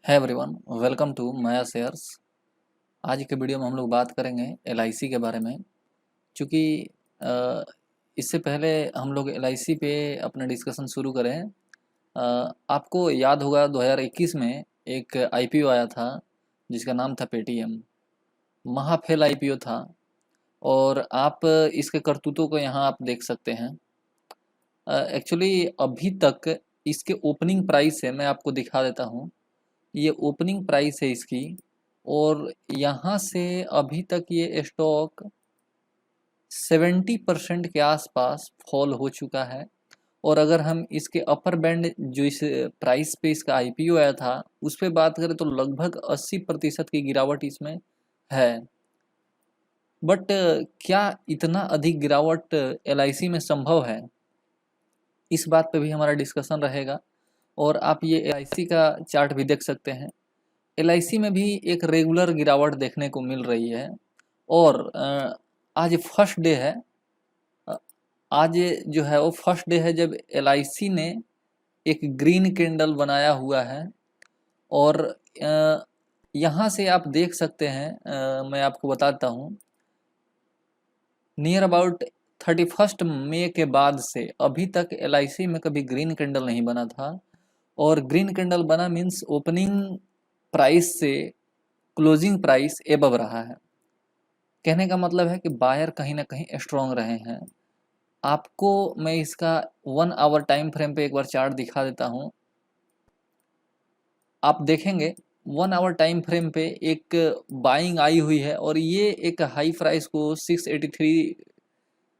है everyone, welcome to Maya Shares. आज के वीडियो में हम लोग बात करेंगे एलआईसी के बारे में। चूँकि इससे पहले हम लोग एलआईसी पे अपना डिस्कशन शुरू करें। आपको याद होगा 2021 में एक आईपीओ आया था जिसका नाम था पेटीएम। महाफेल आईपीओ था और आप इसके करतूतों को यहाँ आप देख सकते हैं। एक्चुअली अभी तक इसके ओपनिंग प्राइस है, मैं आपको दिखा देता हूँ। ये ओपनिंग प्राइस है इसकी, और यहाँ से अभी तक ये स्टॉक 70% के आसपास फॉल हो चुका है। और अगर हम इसके अपर बैंड जो इस प्राइस पे इसका आईपीओ आया था उस पे बात करें तो लगभग 80% की गिरावट इसमें है। बट क्या इतना अधिक गिरावट एलआईसी में संभव है, इस बात पे भी हमारा डिस्कशन रहेगा। और आप ये एलआईसी का चार्ट भी देख सकते हैं। एलआईसी में भी एक रेगुलर गिरावट देखने को मिल रही है। और आज फर्स्ट डे है। आज जो है वो फर्स्ट डे है जब एलआईसी ने एक ग्रीन कैंडल बनाया हुआ है। और यहाँ से आप देख सकते हैं, मैं आपको बताता हूँ, नियर अबाउट 31 मई के बाद से अभी तक एलआईसी में कभी ग्रीन कैंडल नहीं बना था। और ग्रीन कैंडल बना मीन्स ओपनिंग प्राइस से क्लोजिंग प्राइस एबव रहा है। कहने का मतलब है कि बायर कहीं ना कहीं स्ट्रॉन्ग रहे हैं। आपको मैं इसका 1 आवर टाइम फ्रेम पे एक बार चार्ट दिखा देता हूं। आप देखेंगे 1 आवर टाइम फ्रेम पे एक बाइंग आई हुई है और ये एक हाई प्राइस को 683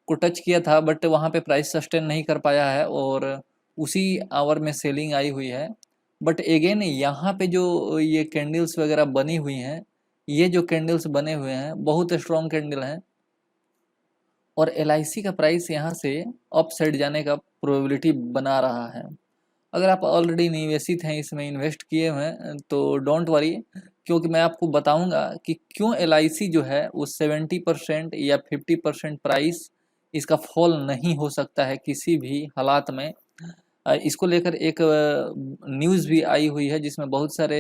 को टच किया था, बट वहां पे प्राइस सस्टेन नहीं कर पाया है और उसी आवर में सेलिंग आई हुई है। बट अगेन यहाँ पे जो ये कैंडल्स वगैरह बनी हुई हैं, ये जो कैंडल्स बने हुए हैं बहुत स्ट्रॉन्ग कैंडल हैं। और एलआईसी का प्राइस यहाँ से अप साइड जाने का प्रोबेबिलिटी बना रहा है। अगर आप ऑलरेडी निवेशित हैं, इसमें इन्वेस्ट किए हुए हैं, तो डोंट वरी, क्योंकि मैं आपको बताऊंगा कि क्यों एलआईसी जो है वो 70% या 50% प्राइस इसका फॉल नहीं हो सकता है किसी भी हालात में। इसको लेकर एक न्यूज़ भी आई हुई है जिसमें बहुत सारे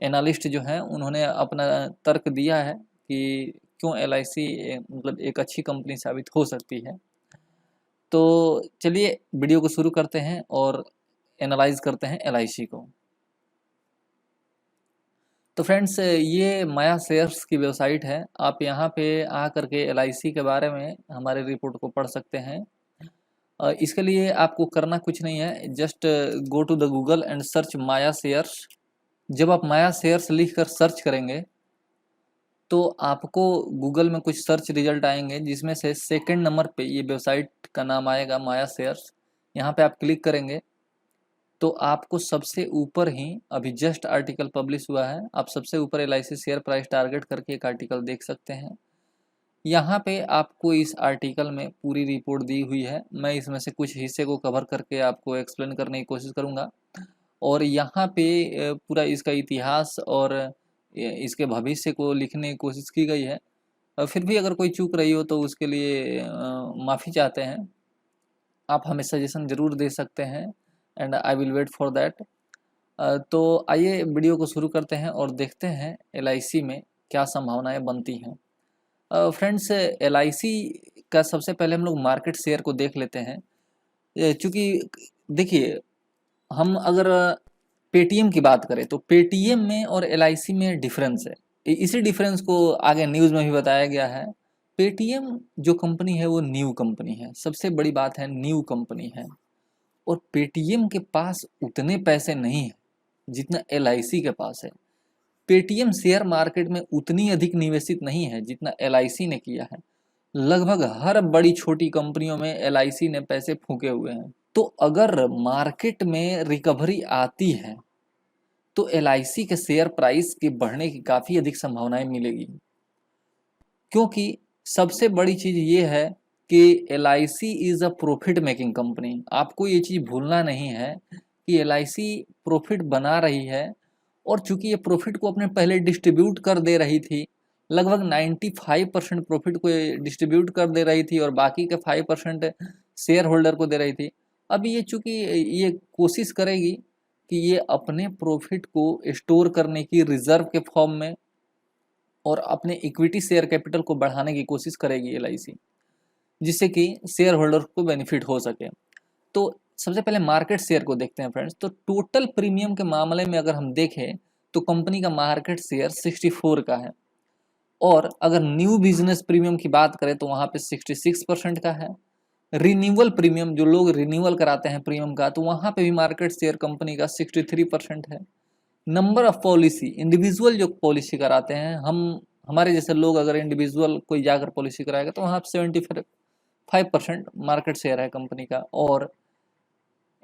एनालिस्ट जो हैं उन्होंने अपना तर्क दिया है कि क्यों एलआईसी मतलब एक अच्छी कंपनी साबित हो सकती है। तो चलिए वीडियो को शुरू करते हैं और एनालाइज करते हैं एलआईसी को। तो फ्रेंड्स, ये माया शेयर्स की वेबसाइट है। आप यहाँ पे आ करके एलआईसी के बारे में हमारे रिपोर्ट को पढ़ सकते हैं। इसके लिए आपको करना कुछ नहीं है, just go to the Google and search Maya Shares. जब आप माया शेयर्स लिख कर सर्च करेंगे तो आपको गूगल में कुछ सर्च रिजल्ट आएंगे जिसमें से सेकंड नंबर पे ये वेबसाइट का नाम आएगा माया शेयर्स। यहाँ पे आप क्लिक करेंगे तो आपको सबसे ऊपर ही अभी जस्ट आर्टिकल पब्लिश हुआ है, आप सबसे ऊपर एलआईसी शेयर प्राइस टारगेट करके एक आर्टिकल देख सकते हैं। यहाँ पे आपको इस आर्टिकल में पूरी रिपोर्ट दी हुई है। मैं इसमें से कुछ हिस्से को कवर करके आपको एक्सप्लेन करने की कोशिश करूँगा। और यहाँ पे पूरा इसका इतिहास और इसके भविष्य को लिखने की कोशिश की गई है। फिर भी अगर कोई चूक रही हो तो उसके लिए माफ़ी चाहते हैं। आप हमें सजेशन ज़रूर दे सकते हैं and I will wait for that. तो आइए वीडियो को शुरू करते हैं और देखते हैं एलआईसी में क्या संभावनाएं बनती हैं। फ्रेंड्स, एलआईसी का सबसे पहले हम लोग मार्केट शेयर को देख लेते हैं। चूँकि देखिए, हम अगर पेटीएम की बात करें तो पेटीएम में और एलआईसी में डिफरेंस है। इसी डिफरेंस को आगे न्यूज़ में भी बताया गया है। पेटीएम जो कंपनी है वो न्यू कंपनी है, सबसे बड़ी बात है न्यू कंपनी है। और पेटीएम के पास उतने पैसे नहीं है जितना एलआईसी के पास है। पेटीएम शेयर मार्केट में उतनी अधिक निवेशित नहीं है जितना एलआईसी ने किया है। लगभग हर बड़ी छोटी कंपनियों में एलआईसी ने पैसे फूके हुए हैं। तो अगर मार्केट में रिकवरी आती है तो एलआईसी के शेयर प्राइस के बढ़ने की काफ़ी अधिक संभावनाएं मिलेगी। क्योंकि सबसे बड़ी चीज़ ये है कि LIC is a profit making company. आपको ये चीज़ भूलना नहीं है कि एलआईसी प्रॉफिट बना रही है। और चूंकि ये प्रॉफिट को अपने पहले डिस्ट्रीब्यूट कर दे रही थी, लगभग 95% प्रॉफिट को डिस्ट्रीब्यूट कर दे रही थी और बाकी के 5% शेयर होल्डर को दे रही थी। अब ये चूंकि ये कोशिश करेगी कि ये अपने प्रॉफिट को स्टोर करने की रिजर्व के फॉर्म में और अपने इक्विटी शेयर कैपिटल को बढ़ाने की कोशिश करेगी एलआईसी, जिससे कि शेयर होल्डर को बेनिफिट हो सके। तो सबसे पहले मार्केट शेयर को देखते हैं फ्रेंड्स। तो टोटल प्रीमियम के मामले में अगर हम देखें तो कंपनी का मार्केट शेयर 64 का है, और अगर न्यू बिजनेस प्रीमियम की बात करें तो वहाँ पे 66% का है। रिन्यूअल प्रीमियम, जो लोग रिन्यूअल कराते हैं प्रीमियम का, तो वहाँ पे भी मार्केट शेयर कंपनी का 63% है। नंबर ऑफ पॉलिसी, इंडिविजुअल जो पॉलिसी कराते हैं, हमारे जैसे लोग अगर इंडिविजुअल कोई जाकर पॉलिसी कराएगा तो वहाँ 75% मार्केट शेयर है कंपनी का। और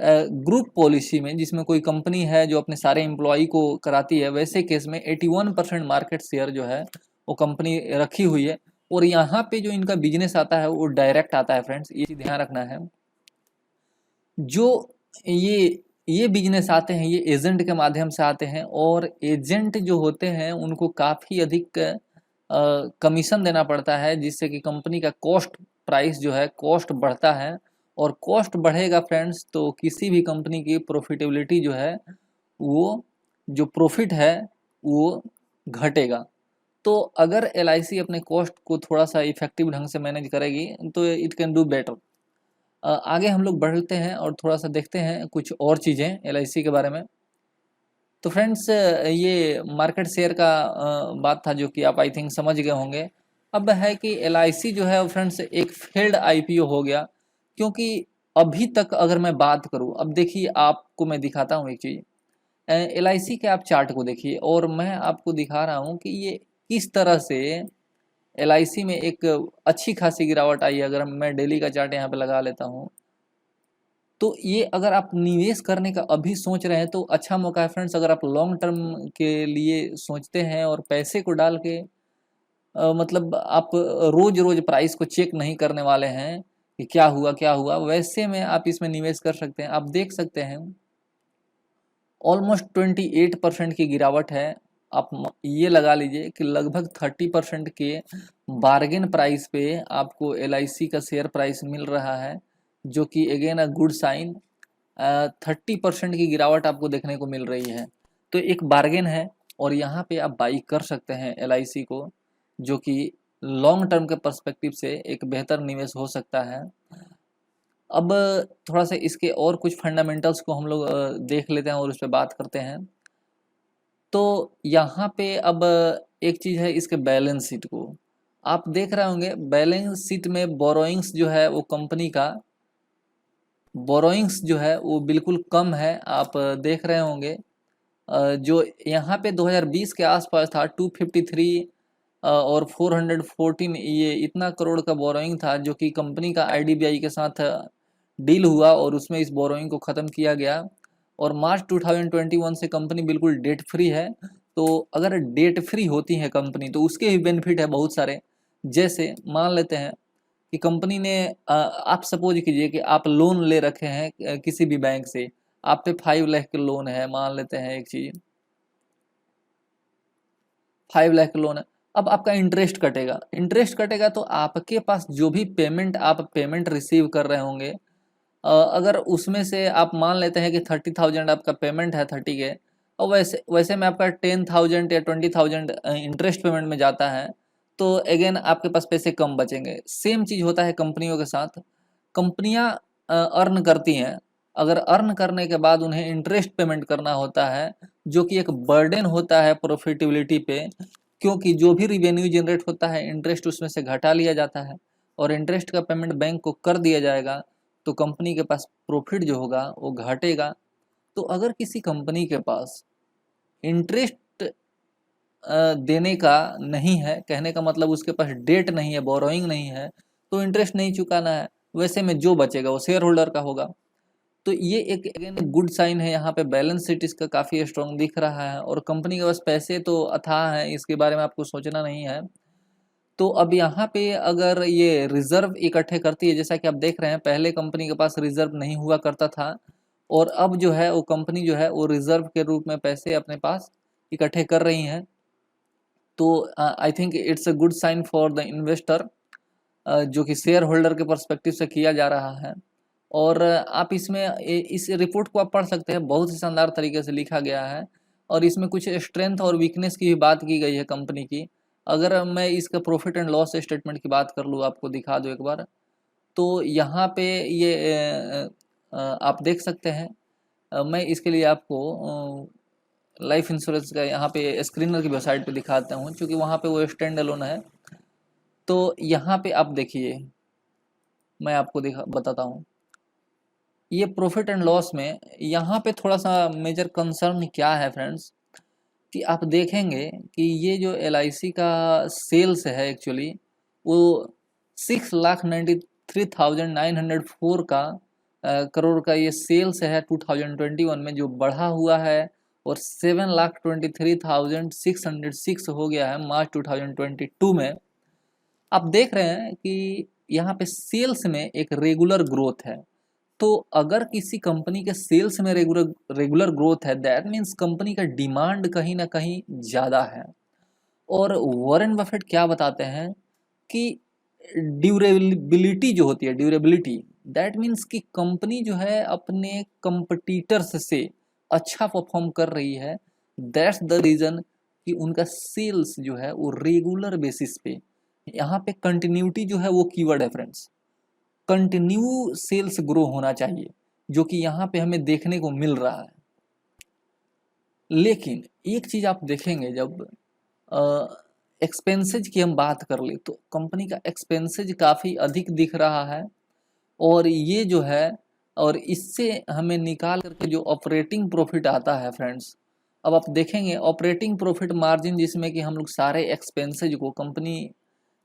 ग्रुप पॉलिसी में, जिसमें कोई कंपनी है जो अपने सारे एम्प्लॉय को कराती है, वैसे केस में 81% मार्केट शेयर जो है वो कंपनी रखी हुई है। और यहाँ पे जो इनका बिजनेस आता है वो डायरेक्ट आता है फ्रेंड्स, ये ध्यान रखना है। जो ये बिजनेस आते हैं ये एजेंट के माध्यम से आते हैं, और एजेंट जो होते हैं उनको काफ़ी अधिक कमीशन देना पड़ता है, जिससे कि कंपनी का कॉस्ट प्राइस जो है कॉस्ट बढ़ता है। और कॉस्ट बढ़ेगा फ्रेंड्स तो किसी भी कंपनी की प्रॉफिटेबिलिटी जो है, वो जो प्रॉफिट है वो घटेगा। तो अगर एलआईसी अपने कॉस्ट को थोड़ा सा इफेक्टिव ढंग से मैनेज करेगी तो इट कैन डू बेटर। आगे हम लोग बढ़ते हैं और थोड़ा सा देखते हैं कुछ और चीज़ें एलआईसी के बारे में। तो फ्रेंड्स ये मार्केट शेयर का बात था, जो कि आप आई थिंक समझ गए होंगे। अब है कि एलआईसी जो है फ्रेंड्स एक फेल्ड आईपीओ हो गया, क्योंकि अभी तक अगर मैं बात करूं, अब देखिए आपको मैं दिखाता हूं एक चीज़। एलआईसी के आप चार्ट को देखिए, और मैं आपको दिखा रहा हूं कि ये किस तरह से एलआईसी में एक अच्छी खासी गिरावट आई है। अगर मैं डेली का चार्ट यहाँ पे लगा लेता हूँ, तो ये अगर आप निवेश करने का अभी सोच रहे हैं तो अच्छा मौका है फ्रेंड्स। अगर आप लॉन्ग टर्म के लिए सोचते हैं और पैसे को डाल के मतलब आप रोज रोज प्राइस को चेक नहीं करने वाले हैं कि क्या हुआ, वैसे में आप इसमें निवेश कर सकते हैं। आप देख सकते हैं ऑलमोस्ट 28% की गिरावट है। आप ये लगा लीजिए कि लगभग 30% के बार्गेन प्राइस पे आपको एलआईसी का शेयर प्राइस मिल रहा है, जो कि अगेन अ गुड साइन। 30% की गिरावट आपको देखने को मिल रही है, तो एक बार्गेन है, और यहाँ पे आप बाई कर सकते हैं एलआईसी को, जो कि लॉन्ग टर्म के पर्सपेक्टिव से एक बेहतर निवेश हो सकता है। अब थोड़ा सा इसके और कुछ फंडामेंटल्स को हम लोग देख लेते हैं और उस पर बात करते हैं। तो यहाँ पे अब एक चीज़ है इसके बैलेंस शीट को आप देख रहे होंगे। बैलेंस शीट में बोरोइंग्स जो है वो कंपनी का बोरोइंग्स जो है वो बिल्कुल कम है, आप देख रहे होंगे। जो यहाँ पे 2020 के आसपास था 253 और 414, ये इतना करोड़ का बोरोइंग था, जो कि कंपनी का आईडीबीआई के साथ डील हुआ और उसमें इस बोरोइंग को ख़त्म किया गया। और मार्च 2021 से कंपनी बिल्कुल डेट फ्री है। तो अगर डेट फ्री होती है कंपनी तो उसके भी बेनिफिट है बहुत सारे। जैसे मान लेते हैं कि कंपनी ने आप सपोज कीजिए कि आप लोन ले रखे हैं किसी भी बैंक से, आप पे 5 लाख का लोन है, मान लेते हैं एक चीज 5 लाख का लोन है। अब आपका इंटरेस्ट कटेगा तो आपके पास जो भी आप पेमेंट रिसीव कर रहे होंगे, अगर उसमें से आप मान लेते हैं कि 30,000 आपका पेमेंट है 30 के, और वैसे वैसे में आपका 10,000 या 20,000 इंटरेस्ट पेमेंट में जाता है, तो अगेन आपके पास पैसे कम बचेंगे। सेम चीज़ होता है कंपनियों के साथ। कंपनियां अर्न करती हैं, अगर अर्न करने के बाद उन्हें इंटरेस्ट पेमेंट करना होता है, जो कि एक बर्डन होता है प्रॉफिटेबिलिटी पे, क्योंकि जो भी रिवेन्यू जनरेट होता है इंटरेस्ट उसमें से घटा लिया जाता है, और इंटरेस्ट का पेमेंट बैंक को कर दिया जाएगा, तो कंपनी के पास प्रॉफिट जो होगा वो घटेगा। तो अगर किसी कंपनी के पास इंटरेस्ट देने का नहीं है, कहने का मतलब उसके पास डेट नहीं है, बोरोइंग नहीं है, तो इंटरेस्ट नहीं चुकाना है, वैसे में जो बचेगा वो शेयर होल्डर का होगा। तो ये एक अगेन गुड साइन है। यहाँ पे बैलेंस शीट इसका काफ़ी स्ट्रॉन्ग दिख रहा है, और कंपनी के पास पैसे तो अथाह हैं, इसके बारे में आपको सोचना नहीं है। तो अब यहाँ पे अगर ये रिजर्व इकट्ठे करती है, जैसा कि आप देख रहे हैं पहले कंपनी के पास रिजर्व नहीं हुआ करता था, और अब जो है वो कंपनी जो है वो रिजर्व के रूप में पैसे अपने पास इकट्ठे कर रही हैं। तो I think it's a good sign for the investor, जो कि शेयर होल्डर के पर्सपेक्टिव से किया जा रहा है। और आप इसमें इस रिपोर्ट को आप पढ़ सकते हैं, बहुत ही शानदार तरीके से लिखा गया है और इसमें कुछ स्ट्रेंथ और वीकनेस की भी बात की गई है कंपनी की। अगर मैं इसका प्रॉफिट एंड लॉस स्टेटमेंट की बात कर लूँ, आपको दिखा दूँ एक बार, तो यहाँ पे ये आप देख सकते हैं। मैं इसके लिए आपको लाइफ इंश्योरेंस का यहाँ पे स्क्रीनर की वेबसाइट पे दिखाता हूँ, क्योंकि वहाँ पे वो स्टैंड अलोन है। तो यहाँ पे आप देखिए, मैं आपको बताता हूँ, ये प्रॉफिट एंड लॉस में यहाँ पे थोड़ा सा मेजर कंसर्न क्या है फ्रेंड्स, कि आप देखेंगे कि ये जो LIC का सेल्स है एक्चुअली, वो 6,93,904 का करोड़ का ये सेल्स है 2021 में, जो बढ़ा हुआ है, और 7,23,606 हो गया है मार्च 2022 में। आप देख रहे हैं कि यहाँ पे सेल्स में एक रेगुलर ग्रोथ है। तो अगर किसी कंपनी के सेल्स में रेगुलर ग्रोथ है, दैट मीन्स कंपनी का डिमांड कहीं ना कहीं ज़्यादा है। और वॉरेन बफेट क्या बताते हैं कि ड्यूरेबिलिटी जो होती है, ड्यूरेबिलिटी, दैट मीन्स कि कंपनी जो है अपने कंपटीटर्स से अच्छा परफॉर्म कर रही है, दैट्स द रीज़न कि उनका सेल्स जो है वो रेगुलर बेसिस पे, यहाँ पे कंटिन्यूटी जो है वो कीवर्ड है फ्रेंड्स, कंटिन्यू सेल्स ग्रो होना चाहिए, जो कि यहाँ पे हमें देखने को मिल रहा है। लेकिन एक चीज़ आप देखेंगे, जब एक्सपेंसेज की हम बात कर ले, तो कंपनी का एक्सपेंसेज काफ़ी अधिक दिख रहा है। और ये जो है, और इससे हमें निकाल करके जो ऑपरेटिंग प्रॉफिट आता है फ्रेंड्स, अब आप देखेंगे ऑपरेटिंग प्रॉफिट मार्जिन, जिसमें कि हम लोग सारे एक्सपेंसेज को, कंपनी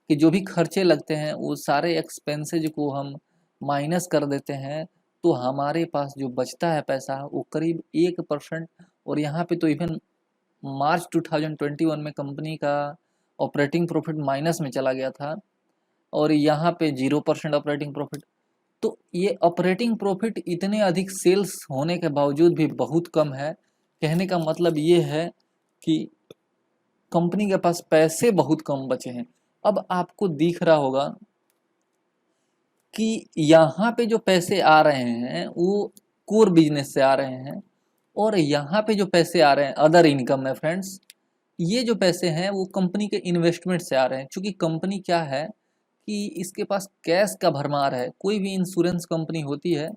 के जो भी खर्चे लगते हैं, वो सारे एक्सपेंसेज को हम माइनस कर देते हैं, तो हमारे पास जो बचता है पैसा वो करीब 1%। और यहाँ पे तो इवन मार्च 2021 में कंपनी का ऑपरेटिंग प्रॉफिट माइनस में चला गया था, और यहाँ पे 0% ऑपरेटिंग प्रॉफिट। तो ये ऑपरेटिंग प्रॉफिट इतने अधिक सेल्स होने के बावजूद भी बहुत कम है। कहने का मतलब ये है कि कंपनी के पास पैसे बहुत कम बचे हैं। अब आपको दिख रहा होगा कि यहाँ पे जो पैसे आ रहे हैं वो कोर बिजनेस से आ रहे हैं, और यहाँ पे जो पैसे आ रहे हैं अदर इनकम में फ्रेंड्स, ये जो पैसे हैं वो कंपनी के इन्वेस्टमेंट से आ रहे हैं। क्योंकि कंपनी क्या है कि इसके पास कैश का भरमार है। कोई भी इंश्योरेंस कंपनी होती है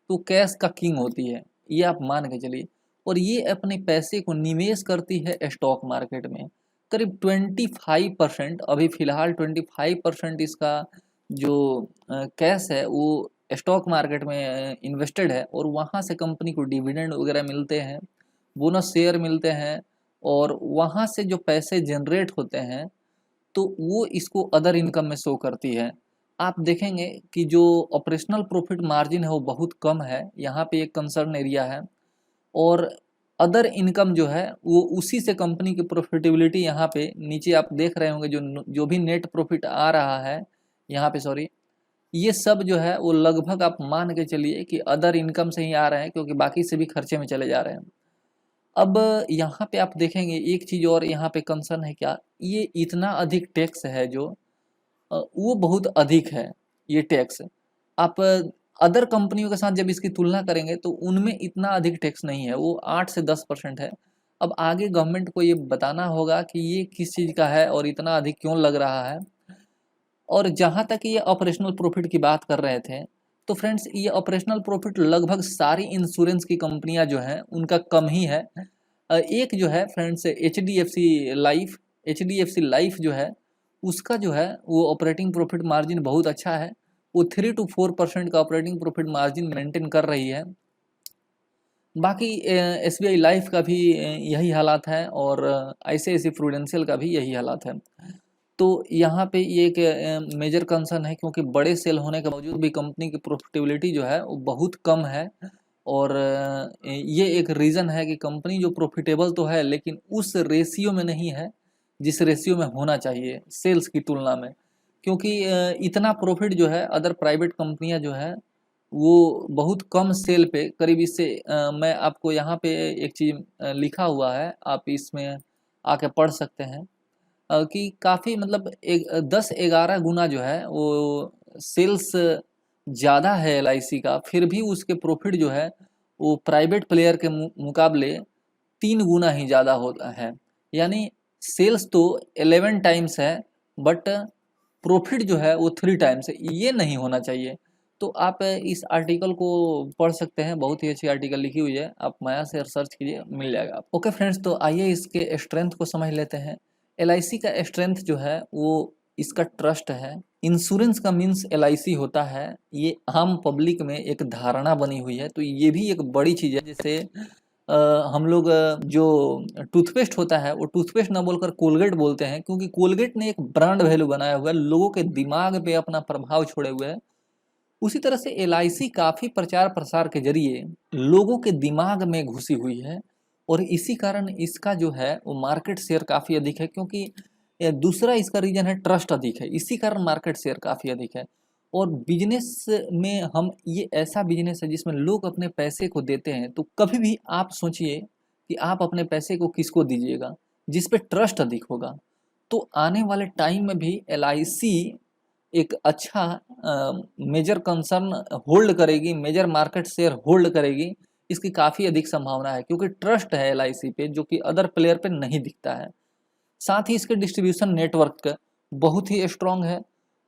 तो कैश का किंग होती है, ये आप मान के चलिए। और ये अपने पैसे को निवेश करती है स्टॉक मार्केट में। करीब 25%, अभी फिलहाल 25% इसका जो कैश है वो स्टॉक मार्केट में इन्वेस्टेड है, और वहाँ से कंपनी को डिविडेंड वगैरह मिलते हैं, बोनस शेयर मिलते हैं, और वहाँ से जो पैसे जनरेट होते हैं तो वो इसको अदर इनकम में शो करती है। आप देखेंगे कि जो ऑपरेशनल प्रॉफिट मार्जिन है वो बहुत कम है, यहाँ पे एक कंसर्न एरिया है। और अदर इनकम जो है वो उसी से कंपनी की प्रॉफिटेबिलिटी, यहाँ पे नीचे आप देख रहे होंगे जो भी नेट प्रॉफिट आ रहा है यहाँ पे, सॉरी, ये सब जो है वो लगभग आप मान के चलिए कि अदर इनकम से ही आ रहे हैं, क्योंकि बाकी से भी खर्चे में चले जा रहे हैं। अब यहाँ पे आप देखेंगे एक चीज़ और यहाँ पे कंसर्न है, क्या ये इतना अधिक टैक्स है जो वो बहुत अधिक है ये टैक्स। आप अदर कंपनियों के साथ जब इसकी तुलना करेंगे तो उनमें इतना अधिक टैक्स नहीं है, वो 8 से 10% है। अब आगे गवर्नमेंट को ये बताना होगा कि ये किस चीज़ का है और इतना अधिक क्यों लग रहा है। और जहाँ तक ये ऑपरेशनल प्रॉफिट की बात कर रहे थे, तो फ्रेंड्स ये ऑपरेशनल प्रॉफिट लगभग सारी इंश्योरेंस की कंपनियां जो हैं उनका कम ही है। एक जो है friends H D F C life जो है, उसका जो है वो ऑपरेटिंग प्रॉफिट मार्जिन बहुत अच्छा है। वो 3 to 4% का ऑपरेटिंग प्रॉफिट मार्जिन मेंटेन कर रही है। बाकी SBI लाइफ का भी यही हालात है, और ICICI प्रूडेंशियल का भी यही हालात है। तो यहाँ पे ये एक मेजर कंसर्न है, क्योंकि बड़े सेल होने के बावजूद भी कंपनी की प्रॉफिटेबिलिटी जो है वो बहुत कम है। और ये एक रीज़न है कि कंपनी जो प्रॉफिटेबल तो है, लेकिन उस रेशियो में नहीं है जिस रेशियो में होना चाहिए सेल्स की तुलना में। क्योंकि इतना प्रॉफिट जो है अदर प्राइवेट कंपनियां जो है वो बहुत कम सेल पे, करीब इससे मैं आपको यहाँ पे एक चीज़ लिखा हुआ है, आप इसमें आके पढ़ सकते हैं कि काफ़ी मतलब एक 10-11 गुना जो है वो सेल्स ज़्यादा है एलआईसी का, फिर भी उसके प्रॉफिट जो है वो प्राइवेट प्लेयर के मुकाबले 3 गुना ही ज़्यादा होता है। यानी सेल्स तो 11 टाइम्स है, बट प्रॉफिट जो है वो 3 टाइम्स है। ये नहीं होना चाहिए। तो आप इस आर्टिकल को पढ़ सकते हैं, बहुत ही अच्छी आर्टिकल लिखी हुई है, आप माया से सर्च कीजिए, मिल जाएगा आपको। ओके फ्रेंड्स, तो आइए इसके स्ट्रेंथ को समझ लेते हैं। एलआईसी का स्ट्रेंथ जो है वो इसका ट्रस्ट है। इंश्योरेंस का मीन्स एलआईसी होता है, ये आम पब्लिक में एक धारणा बनी हुई है। तो ये भी एक बड़ी चीज़ है। जैसे हम लोग जो टूथपेस्ट होता है वो टूथपेस्ट ना बोलकर कोलगेट बोलते हैं, क्योंकि कोलगेट ने एक ब्रांड वैल्यू बनाया हुआ है, लोगों के दिमाग पे अपना प्रभाव छोड़े हुए है। उसी तरह से एलआईसी काफ़ी प्रचार प्रसार के जरिए लोगों के दिमाग में घुसी हुई है, और इसी कारण इसका जो है वो मार्केट शेयर काफ़ी अधिक है। क्योंकि दूसरा इसका रीजन है ट्रस्ट अधिक है, इसी कारण मार्केट शेयर काफ़ी अधिक है। और बिजनेस में हम, ये ऐसा बिजनेस है जिसमें लोग अपने पैसे को देते हैं। तो कभी भी आप सोचिए कि आप अपने पैसे को किसको दीजिएगा, जिस पे ट्रस्ट अधिक होगा। तो आने वाले टाइम में भी एलआईसी एक अच्छा मेजर कंसर्न होल्ड करेगी, मेजर मार्केट शेयर होल्ड करेगी। इसकी काफ़ी अधिक संभावना है, क्योंकि ट्रस्ट है एलआईसी पे, जो कि अदर प्लेयर पे नहीं दिखता है। साथ ही इसके डिस्ट्रीब्यूशन नेटवर्क बहुत ही स्ट्रांग है।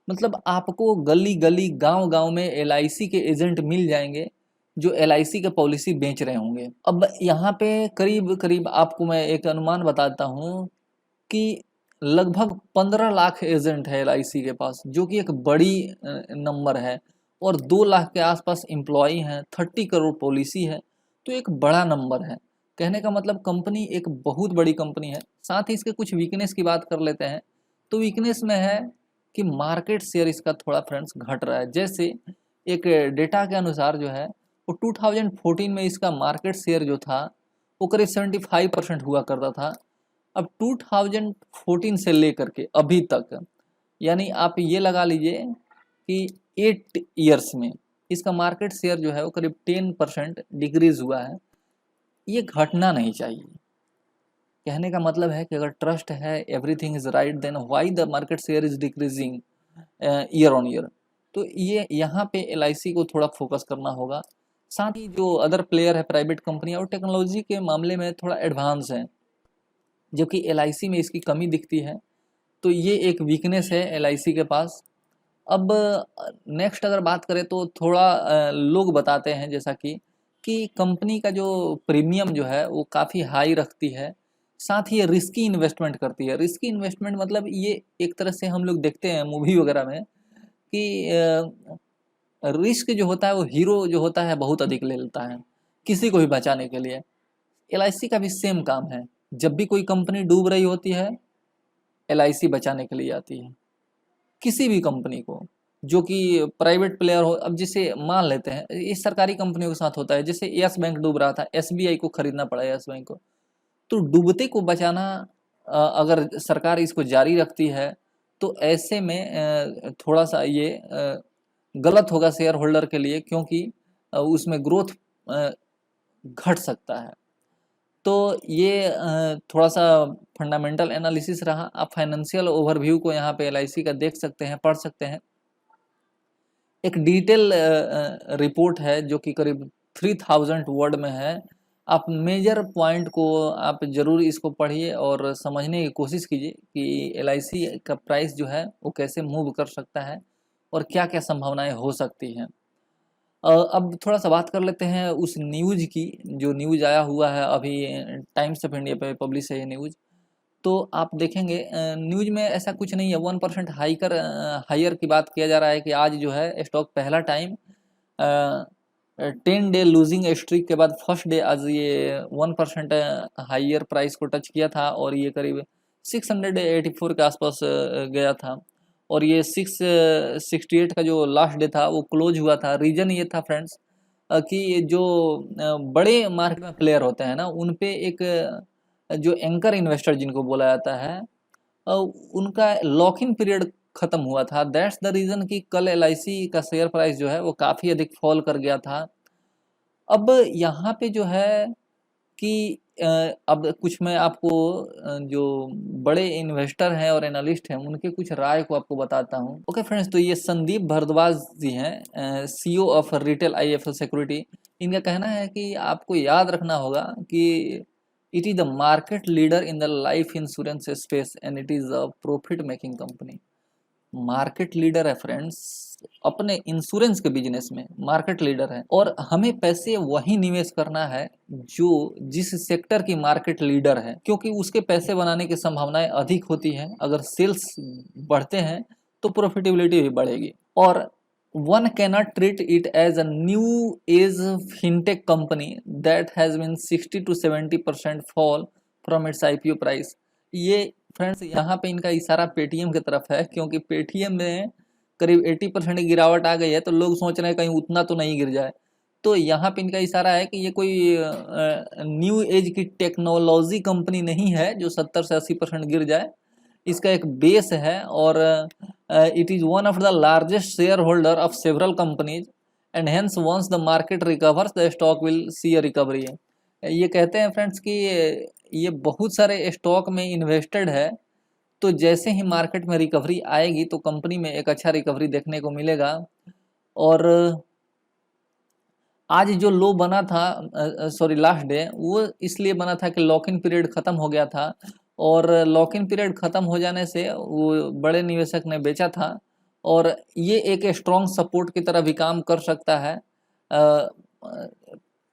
मतलब आपको गली गली गांव गांव में एलआईसी के एजेंट मिल जाएंगे, जो एलआईसी के पॉलिसी बेच रहे होंगे। अब यहाँ पे करीब करीब आपको मैं एक अनुमान बताता हूँ कि लगभग 15 लाख एजेंट है एलआईसी के पास, जो कि एक बड़ी नंबर है। और 2 लाख के आसपास एम्प्लॉई हैं, 30 करोड़ पॉलिसी है। तो एक बड़ा नंबर है। कहने का मतलब कंपनी एक बहुत बड़ी कंपनी है। साथ ही इसके कुछ वीकनेस की बात कर लेते हैं। तो वीकनेस में है कि मार्केट शेयर इसका थोड़ा फ्रेंड्स घट रहा है। जैसे एक डेटा के अनुसार जो है वो 2014 में इसका मार्केट शेयर जो था वो करीब 75% हुआ करता था। अब 2014 से लेकर के अभी तक, यानी आप ये लगा लीजिए कि 8 ईयर्स में इसका मार्केट शेयर जो है वो करीब 10% डिक्रीज हुआ है। ये घटना नहीं चाहिए। कहने का मतलब है कि अगर ट्रस्ट है, everything is right, then why the market share is decreasing year on year. तो ये यहाँ पे एलआईसी को थोड़ा फोकस करना होगा। साथ ही जो अदर प्लेयर है, प्राइवेट कंपनियां, और टेक्नोलॉजी के मामले में थोड़ा एडवांस है, जो कि एलआईसी में इसकी कमी दिखती है। तो ये एक वीकनेस है एलआईसी के पास। अब नेक्स्ट अगर बात करें तो थोड़ा लोग बताते हैं जैसा कि कंपनी का जो प्रीमियम जो है वो काफ़ी हाई रखती है। साथ ही ये रिस्की इन्वेस्टमेंट करती है। रिस्की इन्वेस्टमेंट मतलब ये एक तरह से हम लोग देखते हैं मूवी वगैरह में कि रिस्क जो होता है वो हीरो जो होता है बहुत अधिक ले लेता है किसी को भी बचाने के लिए। एलआईसी का भी सेम काम है। जब भी कोई कंपनी डूब रही होती है, एलआईसी बचाने के लिए आती है किसी भी कंपनी को, जो कि प्राइवेट प्लेयर हो। अब जैसे मान लेते हैं इस सरकारी कंपनियों के साथ होता है, जैसे यस बैंक डूब रहा था, एसबीआई को खरीदना पड़ा यस बैंक को। तो डूबते को बचाना अगर सरकार इसको जारी रखती है तो ऐसे में थोड़ा सा ये गलत होगा शेयर होल्डर के लिए, क्योंकि उसमें ग्रोथ घट सकता है। तो ये थोड़ा सा फंडामेंटल एनालिसिस रहा। आप फाइनेंशियल ओवरव्यू को यहाँ पे एलआईसी का देख सकते हैं, पढ़ सकते हैं। एक डिटेल रिपोर्ट है जो कि करीब 3000 वर्ड में है। आप मेजर पॉइंट को आप ज़रूर इसको पढ़िए और समझने की कोशिश कीजिए कि एलआईसी का प्राइस जो है वो कैसे मूव कर सकता है और क्या क्या संभावनाएं हो सकती हैं। अब थोड़ा सा बात कर लेते हैं उस न्यूज़ की, जो न्यूज़ आया हुआ है अभी, टाइम्स ऑफ इंडिया पे पब्लिश है ये न्यूज़। तो आप देखेंगे न्यूज़ में ऐसा कुछ नहीं है। 1% हायर की बात किया जा रहा है कि आज जो है स्टॉक पहला टाइम 10 डे लूजिंग स्ट्रीक के बाद फर्स्ट डे आज ये 1% हायर प्राइस को टच किया था, और ये करीब 684 के आसपास गया था। और ये 668 का जो लास्ट डे था वो क्लोज हुआ था। रीज़न ये था फ्रेंड्स कि जो बड़े मार्केट में प्लेयर होते हैं ना, उन पे एक जो एंकर इन्वेस्टर जिनको बोला जाता है, उनका लॉक इन पीरियड खत्म हुआ था। दैट्स द रीज़न कि कल एलआईसी का शेयर प्राइस जो है वो काफ़ी अधिक फॉल कर गया था। अब यहाँ पे जो है कि अब कुछ मैं आपको जो बड़े इन्वेस्टर हैं और एनालिस्ट हैं उनके कुछ राय को आपको बताता हूं। ओके फ्रेंड्स, तो ये संदीप भारद्वाज जी हैं, CEO of retail IFL security. इनका कहना है कि आपको याद रखना होगा कि it is the market leader in the life insurance space and it is a profit making company. Market leader है फ्रेंड्स, अपने इंश्योरेंस के बिजनेस में मार्केट लीडर है, और हमें पैसे वही निवेश करना है जो जिस सेक्टर की मार्केट लीडर है, क्योंकि उसके पैसे बनाने की संभावनाएं अधिक होती हैं। अगर सेल्स बढ़ते हैं तो प्रॉफिटेबिलिटी भी बढ़ेगी। और one cannot treat it as a new age fintech company that has been 60 to 70% fall from its IPO price। ये फ्रेंड्स यहाँ पे इनका इशारा पेटीएम की तरफ है, क्योंकि पेटीएम में करीब 80% की गिरावट आ गई है, तो लोग सोच रहे हैं कहीं उतना तो नहीं गिर जाए। तो यहाँ पे इनका इशारा है कि ये कोई न्यू एज की टेक्नोलॉजी कंपनी नहीं है जो 70 से 80% गिर जाए। इसका एक बेस है, और it is one of the largest share holder of several companies and hence once the market recovers the stock will see a recovery है। ये कहते हैं फ्रेंड्स कि ये बहुत सारे स्टॉक में इन्वेस्टेड है, तो जैसे ही मार्केट में रिकवरी आएगी तो कंपनी में एक अच्छा रिकवरी देखने को मिलेगा। और आज जो लो बना था, सॉरी लास्ट डे, वो इसलिए बना था कि लॉक इन पीरियड ख़त्म हो गया था, और लॉक इन पीरियड ख़त्म हो जाने से वो बड़े निवेशक ने बेचा था, और ये एक स्ट्रॉन्ग सपोर्ट की तरह भी काम कर सकता है,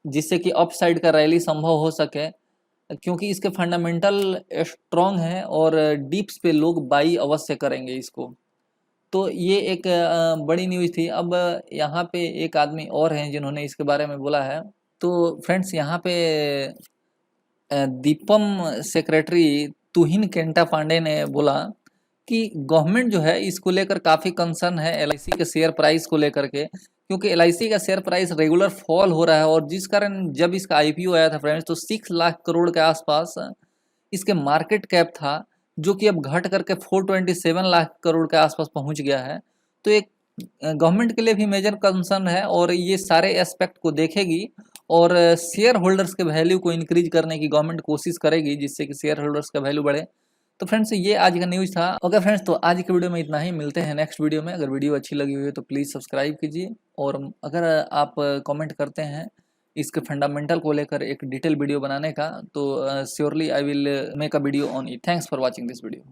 जिससे कि अपसाइड का रैली संभव हो सके, क्योंकि इसके फंडामेंटल स्ट्रॉन्ग है और डिप्स पे लोग बाई अवश्य करेंगे इसको। तो ये एक बड़ी न्यूज़ थी। अब यहाँ पे एक आदमी और हैं जिन्होंने इसके बारे में बोला है। तो फ्रेंड्स यहाँ पे दीपम सेक्रेटरी तुहिन केंटा पांडे ने बोला कि गवर्नमेंट जो है इसको लेकर काफ़ी कंसर्न है एलआईसी के शेयर प्राइस को लेकर के, क्योंकि एलआईसी का शेयर प्राइस रेगुलर फॉल हो रहा है, और जिस कारण जब इसका आईपीओ आया था फ्रेंड्स तो 6 लाख करोड़ के आसपास इसके मार्केट कैप था, जो कि अब घट करके 427 लाख करोड़ के आसपास पहुंच गया है। तो एक गवर्नमेंट के लिए भी मेजर कंसर्न है, और ये सारे एस्पेक्ट को देखेगी और शेयर होल्डर्स के वैल्यू को इंक्रीज करने की गवर्नमेंट कोशिश करेगी, जिससे कि शेयर होल्डर्स का वैल्यू बढ़े। तो फ्रेंड्स ये आज का न्यूज़ था। ओके फ्रेंड्स, तो आज की वीडियो में इतना ही, मिलते हैं नेक्स्ट वीडियो में। अगर वीडियो अच्छी लगी हुई है तो प्लीज़ सब्सक्राइब कीजिए, और अगर आप कमेंट करते हैं इसके फंडामेंटल को लेकर एक डिटेल वीडियो बनाने का, तो surely I will make a video on it. Thanks for watching this video.